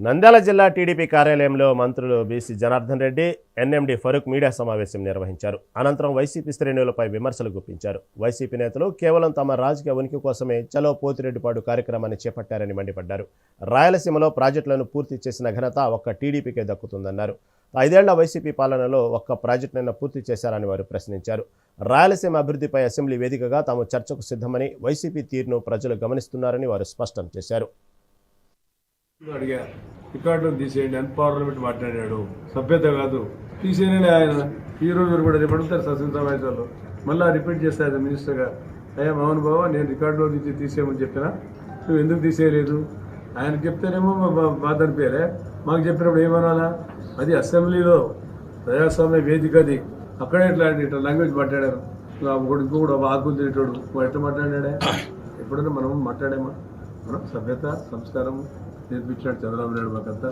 నంద్యాల జిల్లా టీడీపీ కార్యాలయంలో మంత్రులు BC Janardhan Reddy, NMD Farooq media సమావేశం నిర్వహించారు. అనంతరం వైసీపీ శ్రేణులపై విమర్శలు గుప్పించారు. వైసీపీ నేతలు కేవలం తమ రాజకీయ ఉనికి కోసమే చలో పోతిరెడ్డిపాడు కార్యక్రమాన్ని చేపట్టారని మండిపడ్డారు. రాయలసీమలో ప్రాజెక్టులను పూర్తి చేసిన ఘనత ఒక్క టీడీపీకే దక్కుతుందన్నారు. 5 ఏళ్ల వైసీపీ పాలనలో ఒక్క ప్రాజెక్టునైనా పూర్తి చేశారని వారు ప్రశ్నించారు. రాయలసీమ అభివృద్ధిపై అసెంబ్లీ వేదికగా తాము చర్చకు సిద్ధమని, వైసీపీ తీరును ప్రజలు గమనిస్తున్నారని వారు స్పష్టం చేశారు. అడిగా రికార్డులో తీసేయండి అని పార్లమెంట్ మాట్లాడాడు. సభ్యత కాదు, తీసేయని ఆయన ఈ రోజు కూడా రేపు అడుగుతారు శాసనసభలో, మళ్ళీ రిపీట్ చేస్తారు మినిస్టర్గా. అయ్యా మోహన్ బాబు, నేను రికార్డులో నుంచి తీసేయమని చెప్పినా, నువ్వు ఎందుకు తీసేయలేదు? ఆయన చెప్తేనేమో బాధ అనిపించారే, మాకు చెప్పినప్పుడు ఏమనాలా? అది అసెంబ్లీలో ప్రజాస్వామ్య వేదిక, అది అక్కడే ఇట్లా లాంగ్వేజ్ మాట్లాడారు. ఇంకొకడు ఆకులు తినేటోడు ఎట్లా మాట్లాడాడే? ఎప్పుడైనా మనం మాట్లాడామా? మనం సభ్యత సంస్కారం నేర్పించినాడు చంద్రబాబు నాయుడు మాకంతా,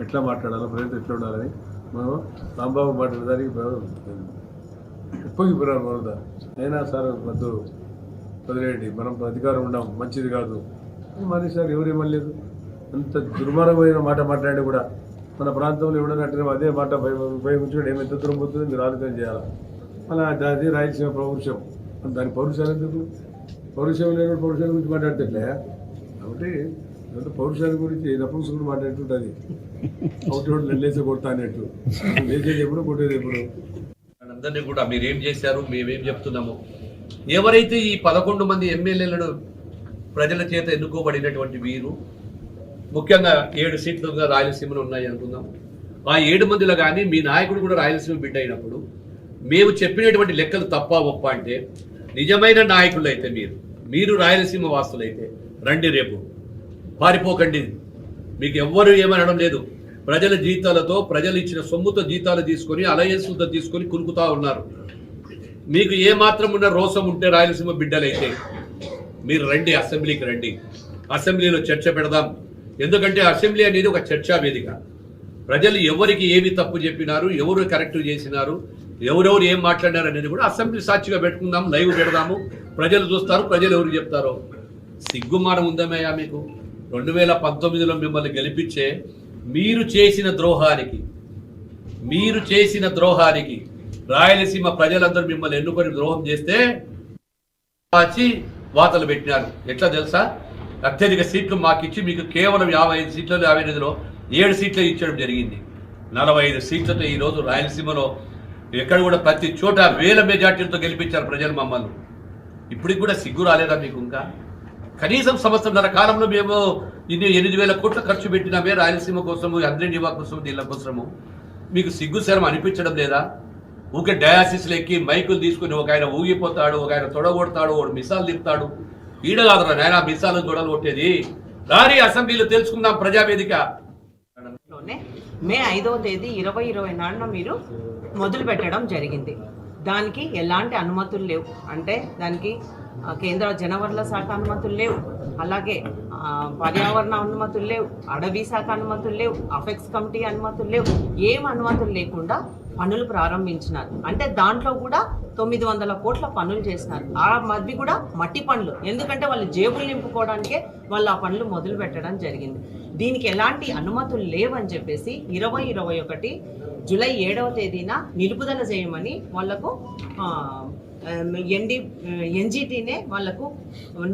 ఎట్లా మాట్లాడాలో, ప్రజలు ఎట్లా ఉండాలని. మనం రాంబాబు మాట్లాడడానికి ఉప్పగిపోయారు మనదా. అయినా సార్ వద్దు, వదిలేయండి, మనం అధికారం ఉన్నాం, మంచిది కాదు మరి సార్ ఎవరేమనలేదు. అంత దుర్మార్గమైన మాట మాట్లాడి కూడా మన ప్రాంతంలో ఎవడన్నా అంటే అదే మాట ఉపయోగించుకోవడం ఏమెంత దూరం పోతుందో మీరు ఆలోచన చేయాలి. అలా అది రాయలసీమ పౌరుషం, దాని పౌరుషాలు ఎందుకు? పౌరుషం లేని పౌరుషాల గురించి మాట్లాడితే కాబట్టి పౌరుషాల గురించి నపుంసకుడు మాట్లాడుతుంటుంది. ఒకటి నెల్లేసే కొడతా అన్నట్టు, లేచేది ఎప్పుడు కొట్టేది ఎప్పుడు. అందరినీ కూడా మీరేం చేశారు, మేమేం చెప్తున్నాము. ఎవరైతే ఈ 11 మంది ఎమ్మెల్యేలను ప్రజల చేత ఎన్నుకోబడినటువంటి వీరు, ముఖ్యంగా 7 సీట్లుగా రాయలసీమలో ఉన్నాయి అనుకుందాం. ఆ 7 మందిలో కానీ మీ నాయకుడు కూడా రాయలసీమ బిడ్డ అయినప్పుడు మేము చెప్పినటువంటి లెక్కలు తప్ప ఒప్ప అంటే, నిజమైన నాయకులు అయితే మీరు రాయలసీమ వాసులైతే రండి, రేపు పారిపోకండి. మీకు ఎవ్వరూ ఏమనడం లేదు. ప్రజల జీతాలతో, ప్రజలు ఇచ్చిన సొమ్ముతో జీతాలు తీసుకొని, అలయన్సులతో తీసుకొని కులుకుతా ఉన్నారు. మీకు ఏమాత్రం ఉన్న రోసం ఉంటే రాయలసీమ బిడ్డలైతే మీరు రండి, అసెంబ్లీకి రండి, అసెంబ్లీలో చర్చ పెడదాం. ఎందుకంటే అసెంబ్లీ అనేది ఒక చర్చా వేదిక. ప్రజలు ఎవరికి ఏమి తప్పు చెప్పినారు, ఎవరు కరెక్ట్ చేసినారు, ఎవరెవరు ఏం మాట్లాడినారు అనేది కూడా అసెంబ్లీ సాక్షిగా పెట్టుకుందాం, లైవ్ పెడదాము. ప్రజలు చూస్తారు, ప్రజలు ఎవరు చెప్తారో. సిగ్గుమానం ఉందమయ్యా మీకు? 2019లో మిమ్మల్ని గెలిపించే మీరు చేసిన ద్రోహానికి రాయలసీమ ప్రజలందరూ మిమ్మల్ని ఎన్నుకొని ద్రోహం చేస్తే వాతలు పెట్టినారు. ఎట్లా తెలుసా? అత్యధిక సీట్లు మాకిచ్చి మీకు కేవలం 55 సీట్లలో 59లో 7 సీట్లు ఇచ్చడం జరిగింది. 45 సీట్లతో ఈరోజు రాయలసీమలో ఎక్కడ కూడా ప్రతి చోట వేల మెజార్టీలతో గెలిపించారు ప్రజలు మమ్మల్ని. ఇప్పటికి కూడా సిగ్గు రాలేదా మీకు? ఇంకా కనీసం సంవత్సరంన్నర కాలంలో మేము 8,000 కోట్లు ఖర్చు పెట్టినామే రాయలసీమ కోసము, అంద్రేనివా కోసం, నీళ్ళ కోసము. మీకు సిగ్గు శరం అనిపించడం లేదా? ఊకే డయాసిస్లు ఎక్కి మైకులు తీసుకుని ఒక ఆయన ఊగిపోతాడు, ఒక ఆయన తొడగొడతాడు, వాడు మిసాలు తిప్పుతాడు. ఈడ కాదురా నాయన మిసాలు తొడలు కొట్టేది. రాని అసెంబ్లీలో తెలుసుకుందాం ప్రజావేదిక. మే 5వ తేదీ 2024 మీరు మొదలు పెట్టడం జరిగింది. దానికి ఎలాంటి అనుమతులు లేవు. అంటే దానికి కేంద్ర జనవనరుల శాఖ అనుమతులు లేవు, అలాగే పర్యావరణ అనుమతులు లేవు, అడవి శాఖ అనుమతులు లేవు, అఫెక్స్ కమిటీ అనుమతులు లేవు. ఏం అనుమతులు లేకుండా పనులు ప్రారంభించినారు. అంటే దాంట్లో కూడా 900 కోట్ల పనులు చేసినారు. ఆ మధ్య కూడా మట్టి పనులు, ఎందుకంటే వాళ్ళు జేబులు నింపుకోవడానికే వాళ్ళు ఆ పనులు మొదలు పెట్టడం జరిగింది. దీనికి ఎలాంటి అనుమతులు లేవని చెప్పేసి 2021 జూలై 7వ తేదీన నిలుపుదల చేయమని వాళ్లకు ఎన్జిటీనే వాళ్లకు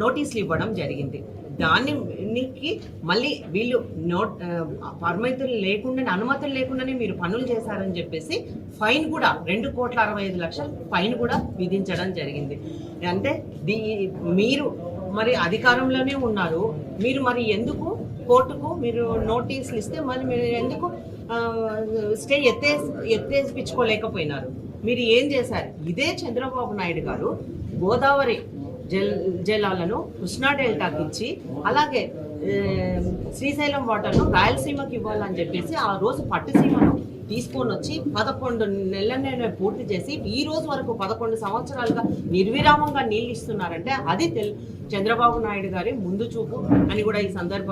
నోటీసులు ఇవ్వడం జరిగింది. దానికి మళ్ళీ వీళ్ళు అనుమతులు లేకుండానే మీరు పనులు చేశారని చెప్పేసి ఫైన్ కూడా 2,65,00,000 ఫైన్ కూడా విధించడం జరిగింది. అంటే మీరు మరి అధికారంలోనే ఉన్నారు, మీరు మరి ఎందుకు కోర్టుకు మీరు నోటీసులు ఇస్తే మరి మీరు ఎందుకు స్టే ఎత్తేపించుకోలేకపోయినారు? మీరు ఏం చేశారు? ఇదే చంద్రబాబు నాయుడు గారు గోదావరి జలాలను కృష్ణా డెల్టాకి ఇచ్చి, అలాగే శ్రీశైలం వాటర్ను రాయలసీమకి ఇవ్వాలని చెప్పేసి ఆ రోజు పట్టుసీమను తీసుకొని వచ్చి 11 నెలలనే పూర్తి చేసి ఈ రోజు వరకు 11 సంవత్సరాలుగా నిర్విరామంగా నీళ్ళు ఇస్తున్నారంటే అది చంద్రబాబు నాయుడు గారి ముందు చూపు అని కూడా ఈ సందర్భంగా